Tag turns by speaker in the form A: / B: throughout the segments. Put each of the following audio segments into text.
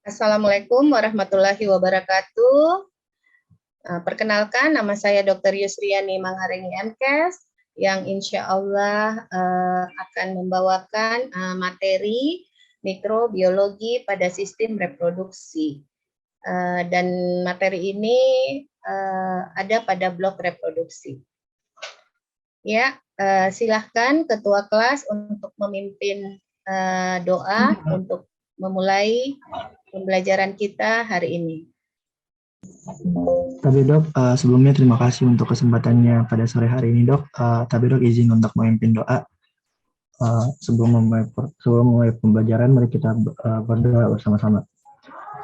A: Assalamualaikum warahmatullahi wabarakatuh. Perkenalkan, nama saya Dr. Yusriani Mangharengi MKes, yang insya Allah akan membawakan materi mikrobiologi pada sistem reproduksi. Dan materi ini ada pada blok reproduksi. Ya, silahkan Ketua kelas untuk memimpin doa untuk memulai pembelajaran kita hari ini.
B: Tapi dok, sebelumnya terima kasih untuk kesempatannya pada sore hari ini dok. Tapi dok izin untuk memimpin doa. Sebelum memulai pembelajaran, mari kita berdoa bersama-sama.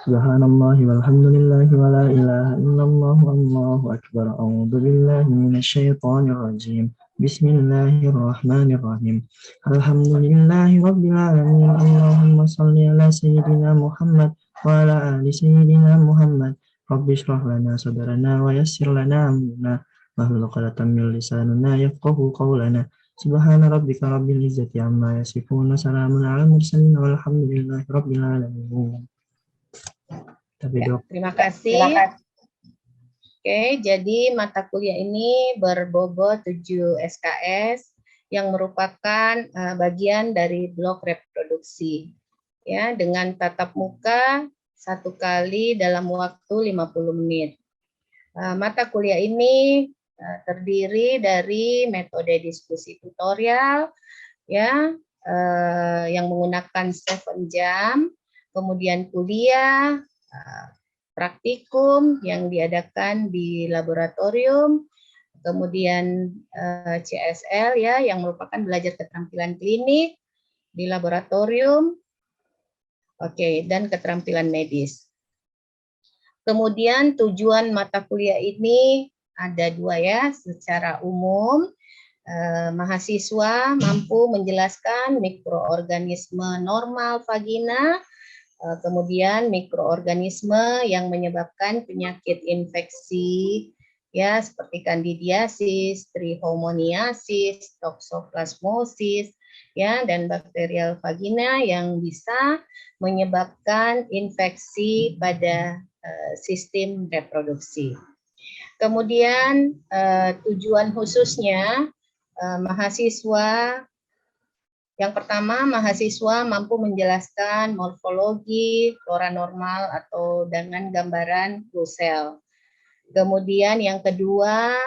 B: Subhanallah walhamdulillahi wa la ilaha illallah wallahu akbar. A'udzu billahi minasyaitonir rajim. Bismillahirrahmanirrahim. Alhamdulillahi rabbil alamin. Allahumma shalli ala sayyidina Muhammad wa ala ali sayyidina Muhammad. Rabbi shrah lana sadrana wa yassir lana amrana wahlul 'uqdatam min lisanina yafqahu qawlana. Subhana rabbika rabbil izzati amma yasifun wa salamun 'alal mursalin walhamdulillahi rabbil alamin.
A: Ya, terima kasih. Oke, jadi mata kuliah ini berbobot 7 SKS yang merupakan bagian dari blok reproduksi. Ya, dengan tatap muka 1 kali dalam waktu 50 menit. Mata kuliah ini terdiri dari metode diskusi tutorial, ya, yang menggunakan 7 jam, kemudian kuliah, praktikum yang diadakan di laboratorium, kemudian CSL ya yang merupakan belajar keterampilan klinik di laboratorium, dan keterampilan medis. Kemudian tujuan mata kuliah ini ada 2 ya, secara umum mahasiswa mampu menjelaskan mikroorganisme normal vagina, kemudian mikroorganisme yang menyebabkan penyakit infeksi ya seperti kandidiasis, trihomoniasis, toksoplasmosis ya dan bakterial vagina yang bisa menyebabkan infeksi pada sistem reproduksi. Kemudian tujuan khususnya mahasiswa yang pertama, mahasiswa mampu menjelaskan morfologi flora normal atau dengan gambaran flusel. Kemudian yang kedua,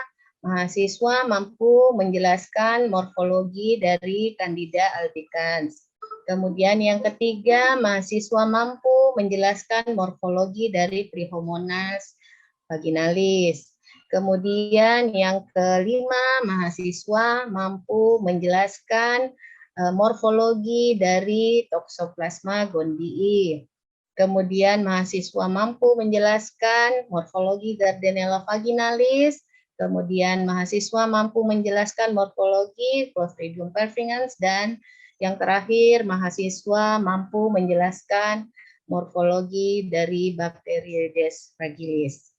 A: mahasiswa mampu menjelaskan morfologi dari Candida albicans. Kemudian yang ketiga, mahasiswa mampu menjelaskan morfologi dari Trichomonas vaginalis. Kemudian yang kelima, mahasiswa mampu menjelaskan morfologi dari Toxoplasma gondii. Kemudian mahasiswa mampu menjelaskan morfologi Gardnerella vaginalis. Kemudian mahasiswa mampu menjelaskan morfologi Clostridium perfringens dan yang terakhir mahasiswa mampu menjelaskan morfologi dari Bacteroides fragilis.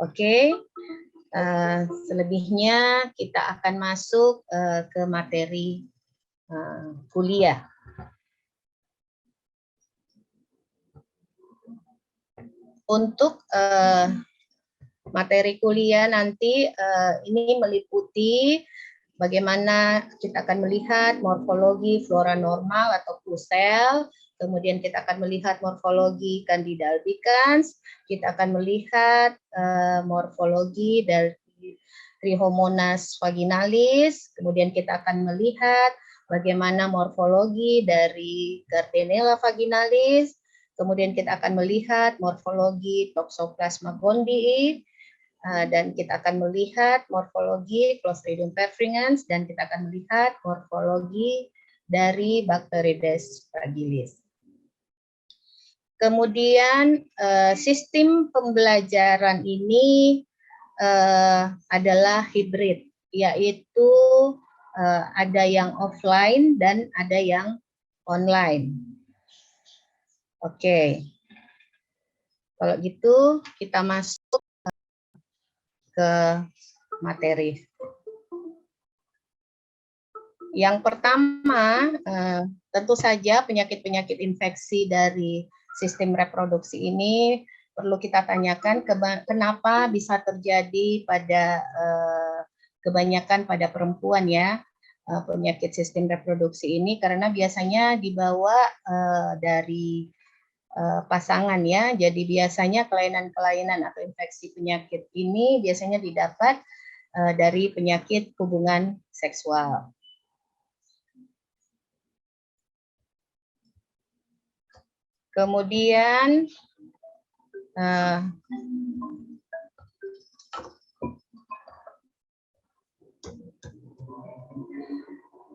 A: Oke. Selebihnya kita akan masuk ke materi kuliah. Untuk materi kuliah nanti ini meliputi bagaimana kita akan melihat morfologi flora normal atau flusel, kemudian kita akan melihat morfologi Candida albicans, kita akan melihat morfologi dari Trichomonas vaginalis, kemudian kita akan melihat bagaimana morfologi dari Gardnerella vaginalis, kemudian kita akan melihat morfologi Toxoplasma gondii, dan kita akan melihat morfologi Clostridium perfringens, dan kita akan melihat morfologi dari Bacteroides fragilis. Kemudian sistem pembelajaran ini adalah hibrid, yaitu ada yang offline dan ada yang online. Oke, kalau gitu kita masuk ke materi. Yang pertama, tentu saja penyakit-penyakit infeksi dari sistem reproduksi ini perlu kita tanyakan kenapa bisa terjadi pada kebanyakan pada perempuan ya penyakit sistem reproduksi ini, karena biasanya dibawa dari pasangan ya. Jadi biasanya kelainan-kelainan atau infeksi penyakit ini biasanya didapat dari penyakit hubungan seksual. Kemudian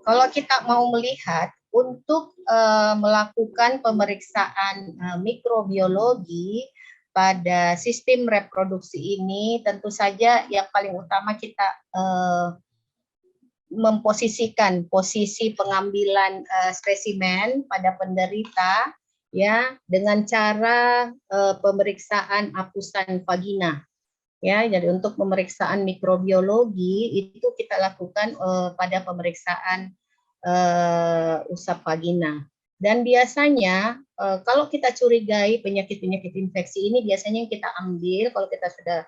A: kalau kita mau melihat untuk melakukan pemeriksaan mikrobiologi pada sistem reproduksi ini, tentu saja yang paling utama kita memposisikan posisi pengambilan spesimen pada penderita ya dengan cara pemeriksaan apusan vagina. Ya, jadi untuk pemeriksaan mikrobiologi itu kita lakukan pada pemeriksaan usap vagina. Dan biasanya kalau kita curigai penyakit-penyakit infeksi ini, biasanya yang kita ambil kalau kita sudah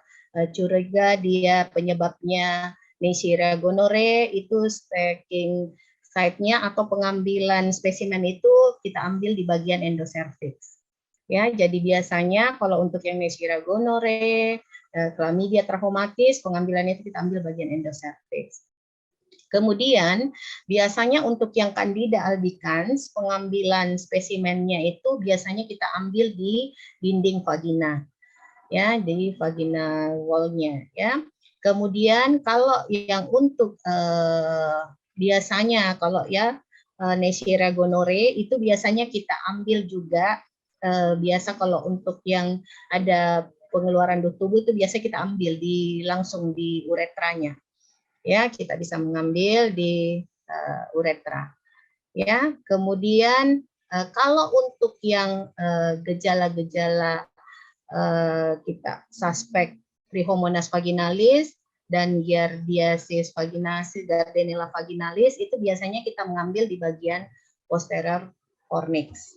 A: curiga dia penyebabnya Neisseria gonorrhoeae, itu stacking site-nya atau pengambilan spesimen itu kita ambil di bagian endocervix. Ya, jadi biasanya kalau untuk yang Neisseria gonorrhoeae, chlamydia trachomatis, pengambilannya itu kita ambil bagian endocervix. Kemudian biasanya untuk yang Candida albicans, pengambilan spesimennya itu biasanya kita ambil di dinding vagina, ya, di vagina wall-nya, ya. Kemudian kalau yang untuk biasanya kalau ya Neisseria gonorrhoeae itu biasanya kita ambil juga biasa kalau untuk yang ada pengeluaran tubuh itu biasa kita ambil langsung di uretranya. Ya, kita bisa mengambil di uretra. Ya, kemudian kalau untuk yang gejala-gejala kita suspek Trichomonas vaginalis dan Giardiasis vaginalis, Gardnerella vaginalis, itu biasanya kita mengambil di bagian posterior fornix.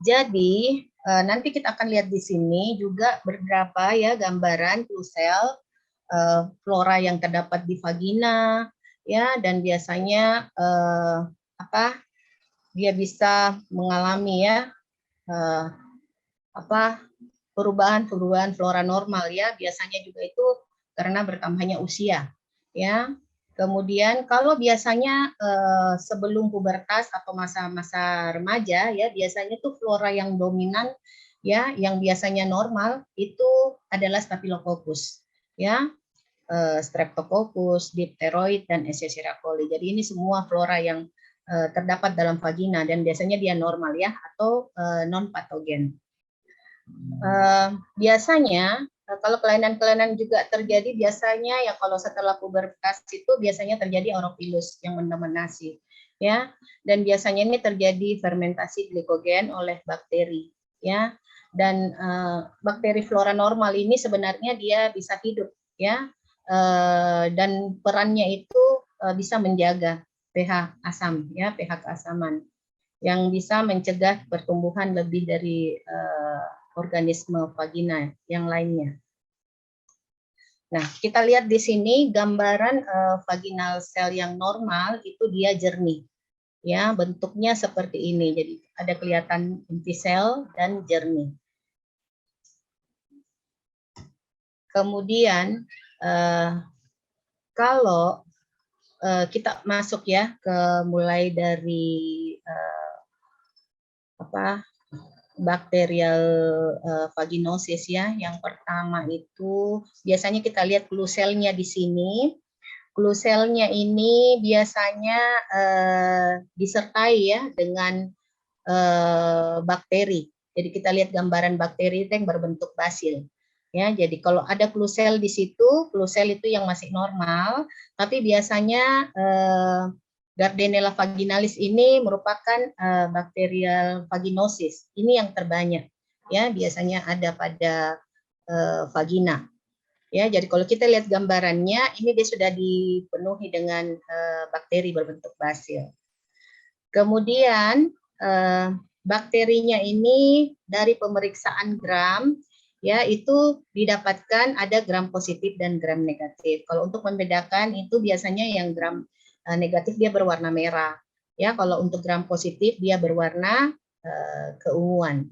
A: Jadi nanti kita akan lihat di sini juga beberapa ya gambaran flusel flora yang terdapat di vagina ya, dan biasanya dia bisa mengalami ya perubahan flora normal ya, biasanya juga itu karena bertambahnya usia ya. Kemudian kalau biasanya sebelum pubertas atau masa-masa remaja ya, biasanya tuh flora yang dominan ya, yang biasanya normal itu adalah Staphylococcus ya, Streptococcus, Diphtheroid, dan Escherichia coli. Jadi ini semua flora yang terdapat dalam vagina dan biasanya dia normal ya, atau non patogen. Biasanya kalau kelainan-kelainan juga terjadi biasanya ya kalau setelah pubertas itu biasanya terjadi orophilus yang mendominasi ya, dan biasanya ini terjadi fermentasi glikogen oleh bakteri ya, dan bakteri flora normal ini sebenarnya dia bisa hidup ya, dan perannya itu bisa menjaga pH asam ya, pH keasaman yang bisa mencegah pertumbuhan lebih dari organisme vagina yang lainnya. Nah, kita lihat di sini gambaran vaginal sel yang normal itu dia jernih. Ya, bentuknya seperti ini. Jadi ada kelihatan inti sel dan jernih. Kemudian kalau kita masuk ya ke mulai dari bakterial vaginosis ya. Yang pertama itu biasanya kita lihat kluselnya di sini. Kluselnya ini biasanya disertai ya dengan bakteri. Jadi kita lihat gambaran bakteri itu yang berbentuk basil. Ya, jadi kalau ada klusel di situ, klusel itu yang masih normal, tapi biasanya Gardnerella vaginalis ini merupakan bakterial vaginosis. Ini yang terbanyak, ya biasanya ada pada vagina. Ya, jadi kalau kita lihat gambarannya, ini dia sudah dipenuhi dengan bakteri berbentuk basil. Kemudian bakterinya ini dari pemeriksaan gram ya itu didapatkan ada gram positif dan gram negatif. Kalau untuk membedakan itu biasanya yang gram negatif dia berwarna merah. Ya, kalau untuk gram positif dia berwarna keunguan.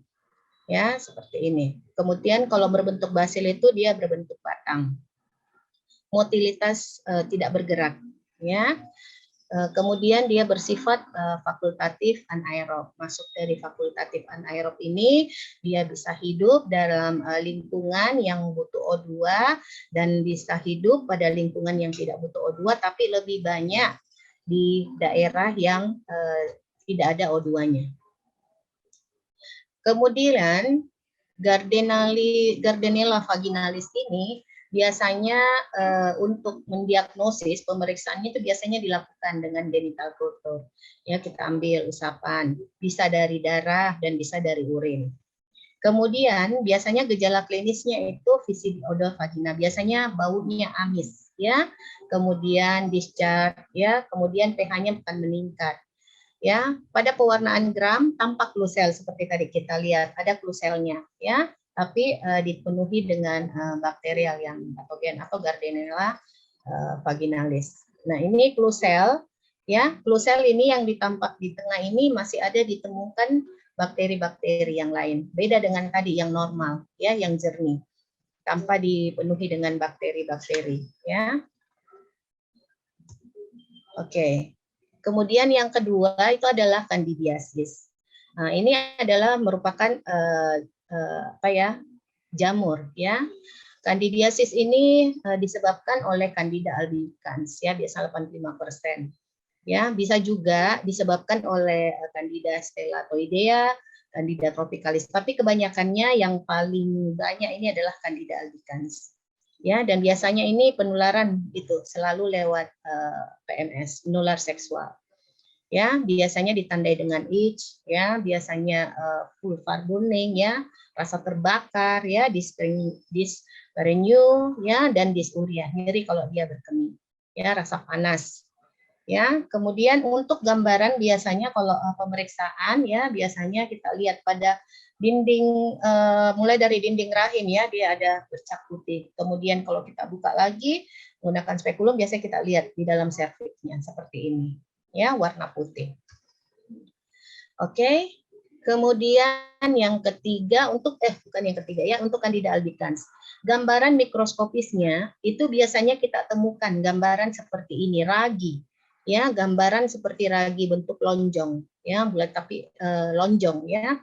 A: Ya, seperti ini. Kemudian kalau berbentuk basil itu dia berbentuk batang. Motilitas tidak bergerak, ya. Kemudian dia bersifat fakultatif anaerob. Masuk dari fakultatif anaerob ini dia bisa hidup dalam lingkungan yang butuh O2 dan bisa hidup pada lingkungan yang tidak butuh O2 tapi lebih banyak di daerah yang tidak ada O2-nya. Kemudian Gardnerella vaginalis ini biasanya untuk mendiagnosis pemeriksaannya itu biasanya dilakukan dengan genital culture. Ya, kita ambil usapan, bisa dari darah dan bisa dari urin. Kemudian biasanya gejala klinisnya itu viscid odor vagina, biasanya baunya amis, ya. Kemudian discharge, ya. Kemudian pH-nya bukan meningkat. Ya, pada pewarnaan gram tampak klusel seperti tadi kita lihat, ada kluselnya, ya, tapi dipenuhi dengan bakterial yang patogen atau Gardnerella vaginalis. Nah, ini klusel, ya, klusel ini yang ditampak di tengah ini masih ada ditemukan bakteri-bakteri yang lain, beda dengan tadi yang normal, ya, yang jernih, tanpa dipenuhi dengan bakteri-bakteri, ya. Oke. Kemudian yang kedua itu adalah candidiasis. Nah, ini adalah merupakan jamur, ya. Candidiasis ini disebabkan oleh Candida albicans, ya, biasa 85%. Ya, bisa juga disebabkan oleh Candida stellatoidea, Candida tropicalis, tapi kebanyakannya yang paling banyak ini adalah Candida albicans. Ya, dan biasanya ini penularan itu selalu lewat PMS, menular seksual. Ya, biasanya ditandai dengan itch, ya, biasanya vulvar burning, ya, rasa terbakar, ya, dyspareunia, ya, dan dysuria, nyeri kalau dia berkemih, ya, rasa panas. Ya, kemudian untuk gambaran biasanya kalau pemeriksaan, ya, biasanya kita lihat pada dinding mulai dari dinding rahim, ya, dia ada bercak putih. Kemudian kalau kita buka lagi menggunakan spekulum biasanya kita lihat di dalam serviksnya seperti ini, ya, warna putih. Oke. Kemudian yang ketiga untuk bukan yang ketiga, ya, untuk Candida albicans. Gambaran mikroskopisnya itu biasanya kita temukan gambaran seperti ini, ragi. Ya, gambaran seperti ragi bentuk lonjong, ya, bulat tapi lonjong, ya.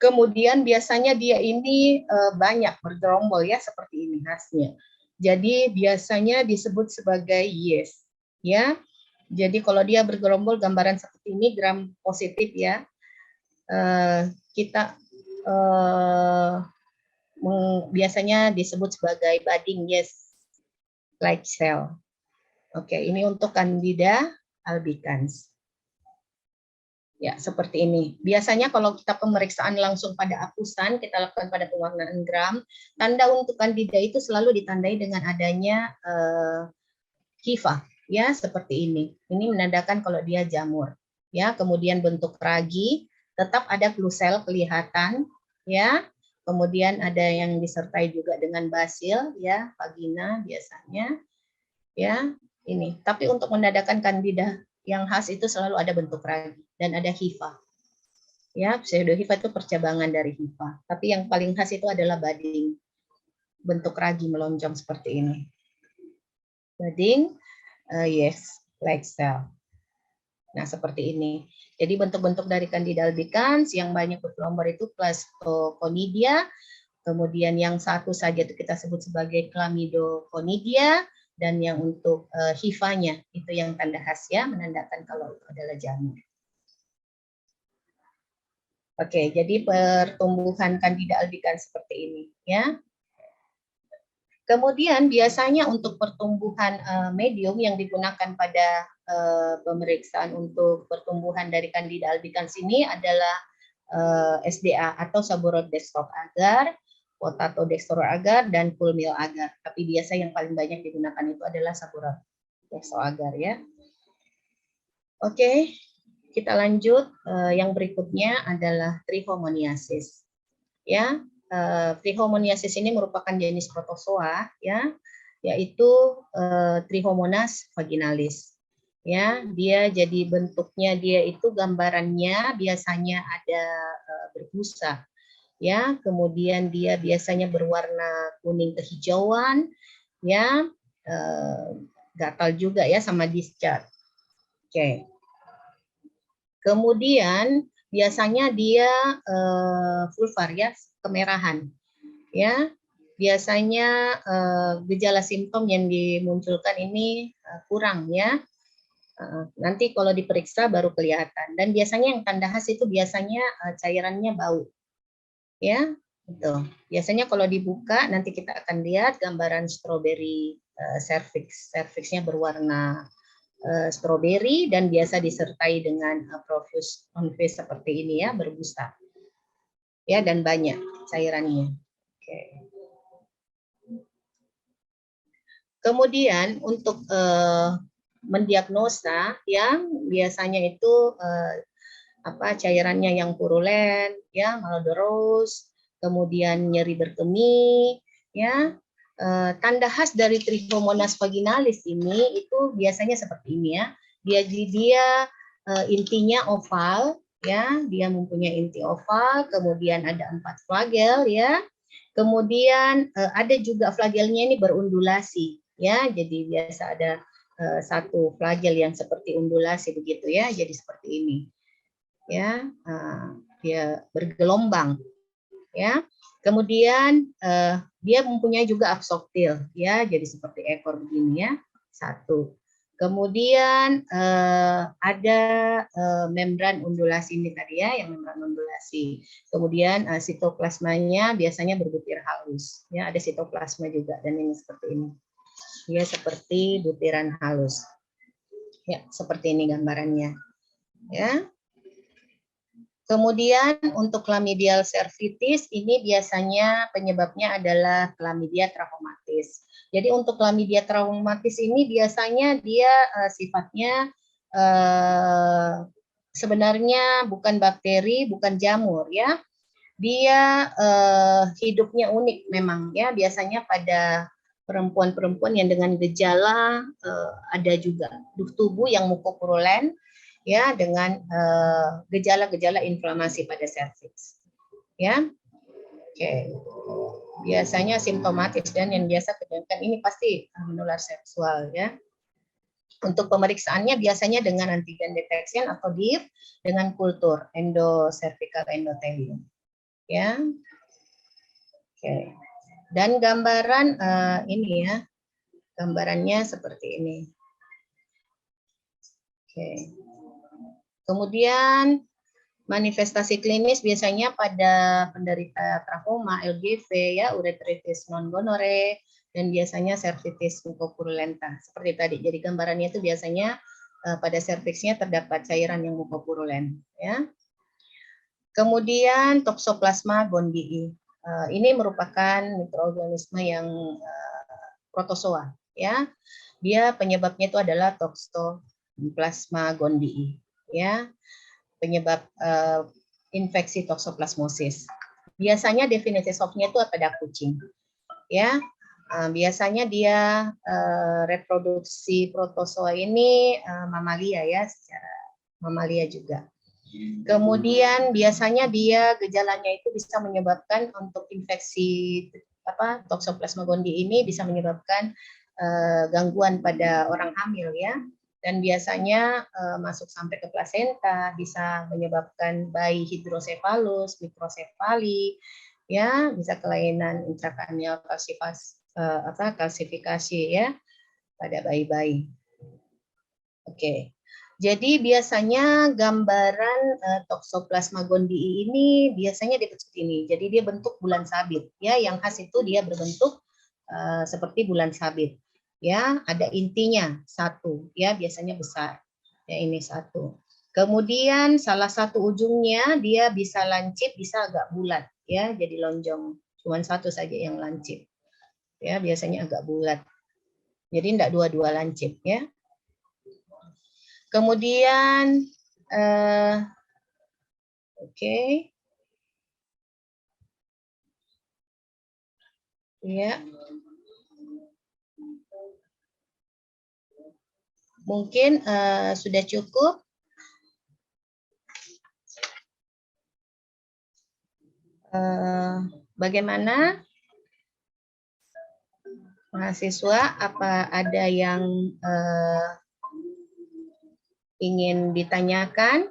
A: Kemudian biasanya dia ini banyak bergerombol, ya, seperti ini khasnya. Jadi biasanya disebut sebagai yes, ya. Jadi kalau dia bergerombol gambaran seperti ini gram positif, ya, kita biasanya disebut sebagai budding yes like cell. Oke, ini untuk Candida albicans. Ya, seperti ini. Biasanya kalau kita pemeriksaan langsung pada akusan, kita lakukan pada pewarnaan gram, tanda untuk Candida itu selalu ditandai dengan adanya hifa, ya, seperti ini. Ini menandakan kalau dia jamur. Ya, kemudian bentuk ragi, tetap ada klusel kelihatan, ya. Kemudian ada yang disertai juga dengan basil, ya, vagina biasanya, ya. Ini. Tapi untuk menandakan Candida yang khas itu selalu ada bentuk ragi dan ada hifa. Ya, pseudohifa itu percabangan dari hifa. Tapi yang paling khas itu adalah budding, bentuk ragi melonjong seperti ini. Budding, yes, like cell. Nah, seperti ini. Jadi bentuk-bentuk dari Candida albicans yang banyak berkelombar itu Clastoconidia, kemudian yang satu saja itu kita sebut sebagai Chlamydoconidia, dan yang untuk hifanya itu yang tanda khas, ya, menandakan kalau itu adalah jamur. Oke, jadi pertumbuhan Candida albicans seperti ini, ya. Kemudian biasanya untuk pertumbuhan medium yang digunakan pada pemeriksaan untuk pertumbuhan dari Candida albicans ini adalah SDA atau Saborodextrose agar, Potato dextrose agar, dan Fulmil agar. Tapi biasa yang paling banyak digunakan itu adalah Saborodextrose agar, ya. Oke. kita lanjut, yang berikutnya adalah trihomoniasis. Ya, trihomoniasis ini merupakan jenis protozoa, ya, yaitu Trichomonas vaginalis. Ya, dia jadi bentuknya dia itu gambarannya biasanya ada berbusa, ya, kemudian dia biasanya berwarna kuning kehijauan, ya, gatal juga ya sama discharge. Oke. Kemudian biasanya dia vulvar ya, kemerahan, ya. Biasanya gejala simptom yang dimunculkan ini kurang ya. Nanti kalau diperiksa baru kelihatan. Dan biasanya yang tanda khas itu biasanya cairannya bau. Ya, itu. Biasanya kalau dibuka nanti kita akan lihat gambaran stroberi cervix. Cervixnya berwarna stroberi dan biasa disertai dengan profuse onvis seperti ini ya, berbusa. Ya, dan banyak cairannya. Oke. Kemudian untuk mendiagnosa yang biasanya itu cairannya yang purulen, ya, malodorous, kemudian nyeri berkemih, ya. Tanda khas dari Trichomonas vaginalis ini itu biasanya seperti ini ya. Dia intinya oval, ya, dia mempunyai inti oval, kemudian ada 4 flagel, ya. Kemudian ada juga flagelnya ini berundulasi, ya. Jadi biasa ada satu flagel yang seperti undulasi begitu ya. Jadi seperti ini, ya. Dia bergelombang, ya. Kemudian dia mempunyai juga absoktil, ya. Jadi seperti ekor begini ya. Satu. Kemudian ada membran undulasi ini tadi ya, yang membran undulasi. Kemudian sitoplasmanya biasanya berbutir halus, ya, ada sitoplasma juga, dan ini seperti ini. Dia seperti butiran halus. Ya, seperti ini gambarannya. Ya. Kemudian untuk chlamydial cervitis ini biasanya penyebabnya adalah chlamydia trachomatis. Jadi untuk chlamydia trachomatis ini biasanya dia sifatnya sebenarnya bukan bakteri, bukan jamur ya. Dia hidupnya unik memang ya, biasanya pada perempuan-perempuan yang dengan gejala ada juga tubuh yang mukopurulen, ya, dengan gejala-gejala inflamasi pada serviks, ya. Oke. Biasanya simptomatis dan yang biasa kebanyakan ini pasti menular seksual, ya. Untuk pemeriksaannya biasanya dengan antigen detection atau DIR dengan kultur endocervical endothelium, ya. Oke. Dan gambaran ini ya, gambarannya seperti ini. Oke. Kemudian manifestasi klinis biasanya pada penderita trachoma, LGV, ya, ureteritis non gonore, dan biasanya cervitis mucopurulenta. Seperti tadi, jadi gambarannya itu biasanya pada serviksnya terdapat cairan yang mucopurulen, ya. Kemudian toxoplasma gondii. Ini merupakan mikroorganisme yang protozoa, ya. Dia penyebabnya itu adalah toxoplasma gondii, ya. Penyebab infeksi toxoplasmosis. Biasanya definisi softnya itu pada kucing, ya. Biasanya dia reproduksi protozoa ini mamalia ya, secara mamalia juga. Kemudian biasanya dia gejalanya itu bisa menyebabkan untuk infeksi toxoplasma gondii ini bisa menyebabkan gangguan pada orang hamil ya. Dan biasanya masuk sampai ke plasenta, bisa menyebabkan bayi hidrosefalus, mikrosefali, ya, bisa kelainan intrakranial kalsifikasi ya pada bayi-bayi. Oke, jadi biasanya gambaran toxoplasma gondii ini biasanya seperti ini. Jadi dia bentuk bulan sabit, ya, yang khas itu dia berbentuk seperti bulan sabit. Ya, ada intinya satu, ya, biasanya besar. Ya, ini satu. Kemudian salah satu ujungnya dia bisa lancip, bisa agak bulat, ya, jadi lonjong. Cuman satu saja yang lancip. Ya, biasanya agak bulat. Jadi tidak dua-dua lancip, ya. Kemudian Oke. Ya. Mungkin sudah cukup. Bagaimana mahasiswa? Apa ada yang ingin ditanyakan?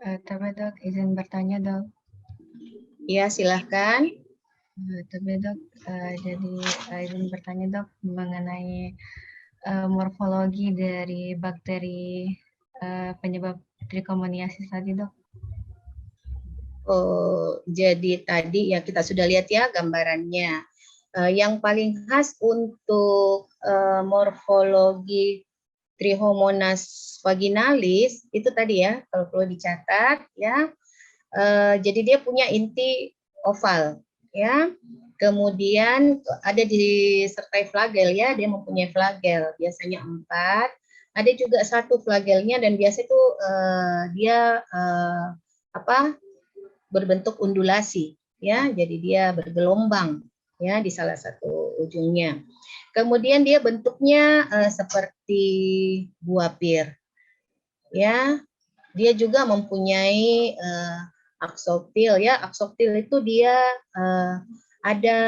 C: Tapi dok, izin bertanya dok.
A: Ya, silahkan.
C: Tapi dok, jadi izin bertanya dok mengenai morfologi dari bakteri penyebab trichomoniasis tadi dok.
A: Oh, jadi tadi ya kita sudah lihat ya gambarannya. Yang paling khas untuk morfologi Trichomonas vaginalis itu tadi ya, kalau perlu dicatat ya. Jadi dia punya inti oval ya. Kemudian ada disertai flagel ya, dia mempunyai flagel biasanya 4. Ada juga 1 flagelnya dan biasa itu dia berbentuk undulasi ya. Jadi dia bergelombang ya di salah satu ujungnya. Kemudian dia bentuknya seperti buah pir. Ya, dia juga mempunyai aksoptil ya. Aksoptil itu dia ada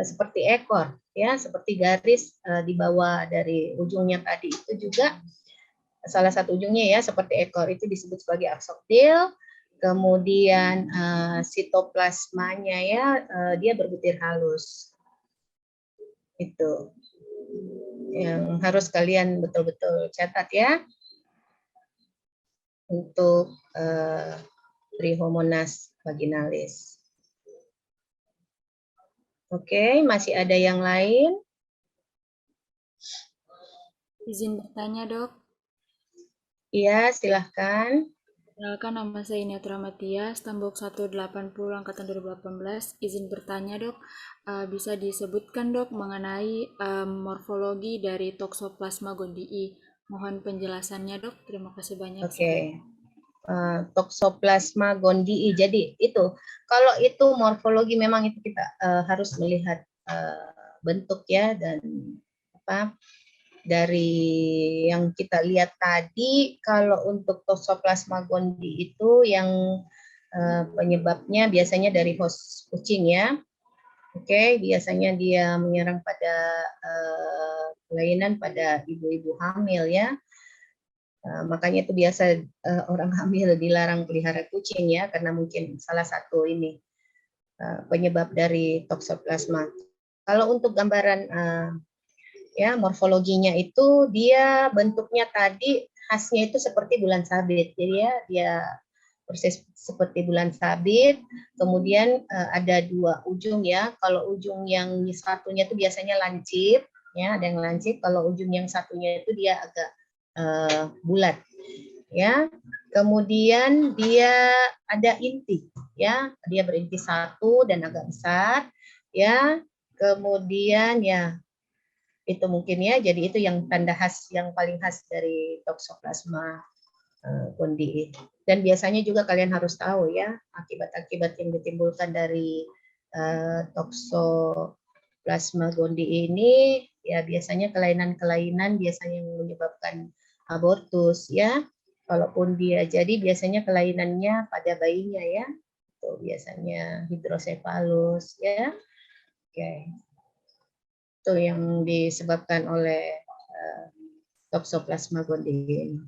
A: seperti ekor ya, seperti garis di bawah dari ujungnya tadi itu juga salah satu ujungnya ya seperti ekor, itu disebut sebagai aksoptil. Kemudian sitoplasmanya ya dia berbutir halus. Itu yang harus kalian betul-betul catat ya untuk Trichomonas vaginalis. Oke, masih ada yang lain?
D: Izin bertanya, Dok.
A: Iya, silahkan.
D: Perkenalkan, nama saya Netra Matias, Tambok 180 Angkatan 2018. Izin bertanya, Dok. Bisa disebutkan, Dok, mengenai morfologi dari Toxoplasma gondii. Mohon penjelasannya, Dok. Terima kasih banyak.
A: Oke. Toxoplasma gondii. Jadi itu, kalau itu morfologi memang itu kita harus melihat bentuk ya, dan apa dari yang kita lihat tadi. Kalau untuk Toxoplasma gondii itu yang penyebabnya biasanya dari host kucing ya. Oke, biasanya dia menyerang pada kelainan pada ibu-ibu hamil ya. Makanya itu biasa orang hamil dilarang pelihara kucing ya, karena mungkin salah satu ini penyebab dari Toxoplasma. Kalau untuk gambaran ya morfologinya itu dia bentuknya tadi khasnya itu seperti bulan sabit. Jadi ya dia persis seperti bulan sabit. Kemudian ada 2 ujung ya. Kalau ujung yang satunya itu biasanya lancip ya, ada yang lancip. Kalau ujung yang satunya itu dia agak bulat ya. Kemudian dia ada inti ya, dia berinti 1 dan agak besar ya. Kemudian ya itu mungkin ya, jadi itu yang tanda khas yang paling khas dari Toxoplasma gondii. Dan biasanya juga kalian harus tahu ya akibat-akibat yang ditimbulkan dari Toxoplasma gondii ini ya, biasanya kelainan-kelainan biasanya yang menyebabkan abortus ya. Kalaupun dia jadi biasanya kelainannya pada bayinya ya. Itu biasanya hidrosefalus ya. Oke. Itu yang disebabkan oleh Toxoplasma gondii.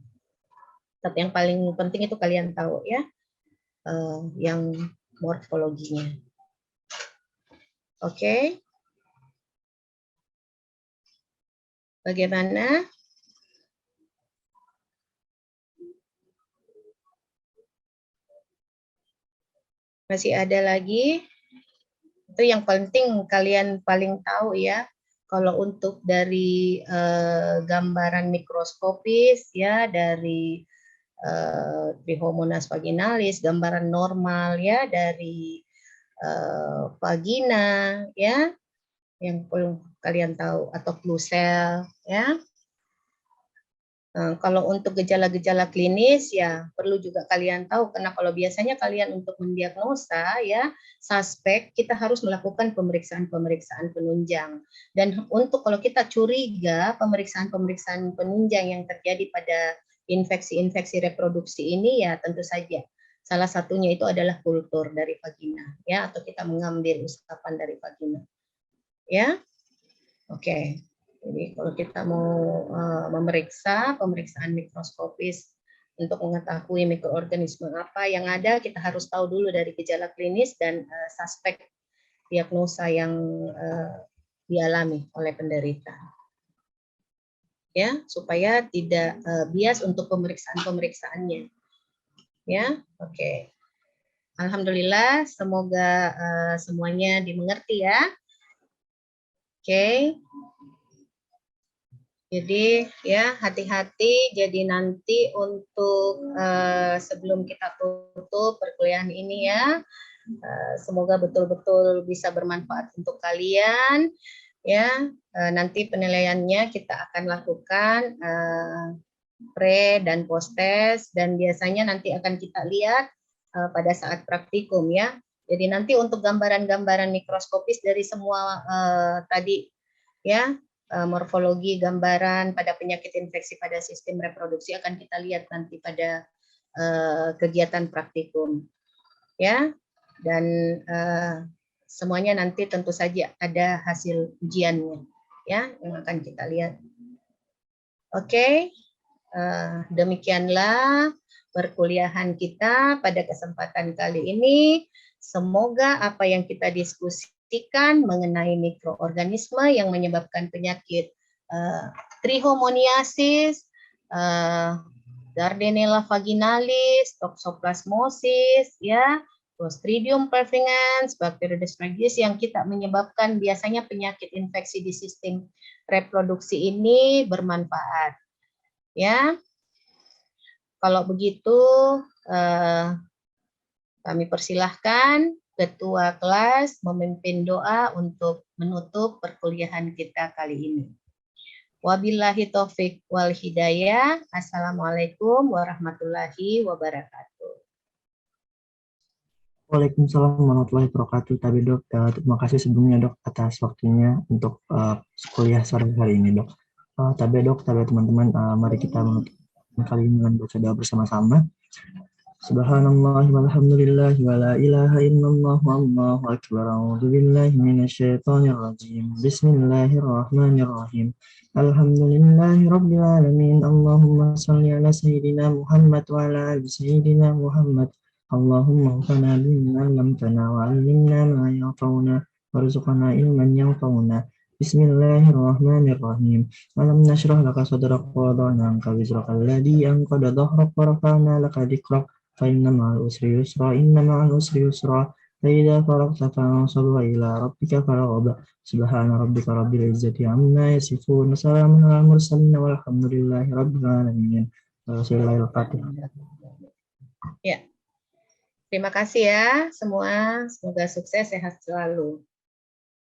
A: Tapi yang paling penting itu kalian tahu ya, yang morfologinya. Oke. Bagaimana? Masih ada lagi? Itu yang penting kalian paling tahu ya. Kalau untuk dari gambaran mikroskopis ya, dari Trichomonas vaginalis, gambaran normal ya dari vagina ya, yang perlu kalian tahu, atau flusel ya. Kalau untuk gejala-gejala klinis ya perlu juga kalian tahu, karena kalau biasanya kalian untuk mendiagnosa ya suspek, kita harus melakukan pemeriksaan-pemeriksaan penunjang. Dan untuk kalau kita curiga pemeriksaan-pemeriksaan penunjang yang terjadi pada infeksi-infeksi reproduksi ini ya tentu saja salah satunya itu adalah kultur dari vagina ya, atau kita mengambil usapan dari vagina. Ya. Oke. Jadi kalau kita mau memeriksa pemeriksaan mikroskopis untuk mengetahui mikroorganisme apa yang ada, kita harus tahu dulu dari gejala klinis dan suspek diagnosa yang dialami oleh penderita. Ya, supaya tidak bias untuk pemeriksaan-pemeriksaannya. Ya, oke. Alhamdulillah, semoga semuanya dimengerti ya. Oke. Jadi ya hati-hati. Jadi nanti untuk sebelum kita tutup perkuliahan ini ya, semoga betul-betul bisa bermanfaat untuk kalian. Ya, nanti penilaiannya kita akan lakukan pre dan post test, dan biasanya nanti akan kita lihat pada saat praktikum ya. Jadi nanti untuk gambaran-gambaran mikroskopis dari semua tadi ya, morfologi gambaran pada penyakit infeksi pada sistem reproduksi akan kita lihat nanti pada kegiatan praktikum ya, dan semuanya nanti tentu saja ada hasil ujiannya ya yang akan kita lihat. Oke, demikianlah perkuliahan kita pada kesempatan kali ini. Semoga apa yang kita diskusikan mengenai mikroorganisme yang menyebabkan penyakit trihomoniasis, Gardnerella vaginalis, toxoplasmosis, ya, Clostridium perfringens, Bacteroides fragilis yang kita menyebabkan biasanya penyakit infeksi di sistem reproduksi ini bermanfaat. Ya, kalau begitu kami persilahkan Ketua kelas memimpin doa untuk menutup perkuliahan kita kali ini. Wabillahi taufik wal hidayah. Assalamualaikum warahmatullahi wabarakatuh.
B: Waalaikumsalam warahmatullahi wabarakatuh. Tapi dok, terima kasih sebelumnya dok atas waktunya untuk kuliah sore hari ini dok. Tapi dok, teman-teman, mari kita menutup kali ini dengan baca doa bersama-sama. Subhanallah walhamdulillah wa la ilaha illallah wallahu akbar. A'udzu billahi minasyaitonir rajim. Bismillahirrahmanirrahim. Alhamdulillahi rabbil alamin. Allahumma shalli ala sayyidina Muhammad wa ala ali sayyidina Muhammad. Allahumma anfa'na bima 'allamtana wa 'allimna ma yanfa'una warzuqna ilman yanfa'una. Bismillahirrahmanirrahim. Alam nashrah laka sadrak wa wada'na anka wizrak alladhi anqadha dhahrak wa rafa'na laka dhikrak. Fa inna ma'al usri yusra, inna ma'al usri yusra. Fa idza faragta fansab wa ila rabbika farghab. Subhana rabbika rabbil izzati amma yasifun. Salamun alal mursalin walhamdulillahi rabbil alamin. Bismillahirrahmanirrahim.
A: Ya. Terima kasih ya semua. Semoga sukses, sehat selalu.